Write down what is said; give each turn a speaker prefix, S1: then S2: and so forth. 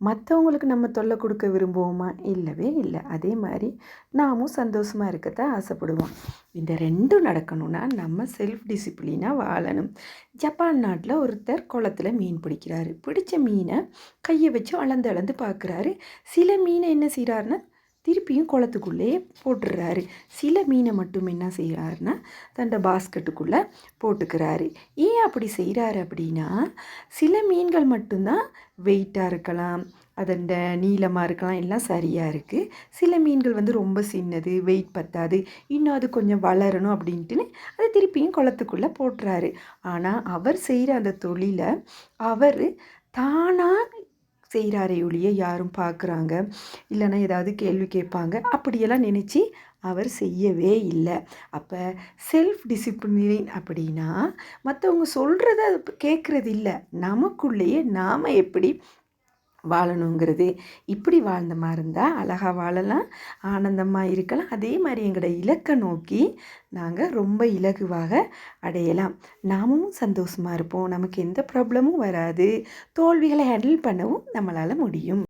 S1: மற்றவங்களுக்கு நம்ம தொல்லை கொடுக்க விரும்புவோமா? இல்லவே இல்லை. அதே மாதிரி நாமும் சந்தோஷமாக இருக்கத்தான் ஆசைப்படுவோம். இந்த ரெண்டும் நடக்கணும்னா நம்ம செல்ஃப் டிசிப்ளினாக வாழணும். ஜப்பான் நாட்டில் ஒருத்தர் குளத்துல மீன் பிடிக்கிறாரு. பிடிச்ச மீனை கையை வச்சு அளந்து அளந்து பார்க்குறாரு. சில மீனை என்ன செய்கிறாருன்னா திருப்பியும் குளத்துக்குள்ளேயே போட்டுடுறாரு. சில மீனை மட்டும் என்ன செய்கிறாருன்னா தன்னோட பாஸ்கெட்டுக்குள்ளே போட்டுக்கிறாரு. ஏன் அப்படி செய்கிறாரு அப்படின்னா, சில மீன்கள் மட்டும்தான் வெயிட்டாக இருக்கலாம், அதோட நீளமாக இருக்கலாம், எல்லாம் சரியாக இருக்குது. சில மீன்கள் வந்து ரொம்ப சின்னது, வெயிட் பத்தாது, இன்னும் அது கொஞ்சம் வளரணும் அப்படின்ட்டுன்னு அதை திருப்பியும் குளத்துக்குள்ளே போட்டுறாரு. ஆனால் அவர் செய்கிற அந்த தொழிலை அவர் தானாக செய்கிறாரே ஒழிய யாரும் பார்க்குறாங்க இல்லைன்னா ஏதாவது கேள்வி கேட்பாங்க அப்படியெல்லாம் நினச்சி அவர் செய்யவே இல்லை. அப்போ செல்ஃப் டிசிப்ளின் அப்படின்னா மற்றவங்க சொல்கிறத கேட்குறது இல்லை, நமக்குள்ளேயே நாம் எப்படி வாழணுங்கிறது. இப்படி வாழ்ந்த மாதிரி இருந்தால் அழகாக வாழலாம், ஆனந்தமாக இருக்கலாம். அதே மாதிரி எங்களோட இலக்கை நோக்கி நாங்கள் ரொம்ப இலகுவாக அடையலாம். நாமும் சந்தோஷமாக இருப்போம், நமக்கு எந்த ப்ராப்ளமும் வராது, தோல்விகளை ஹேண்டில் பண்ணவும் நம்மளால் முடியும்.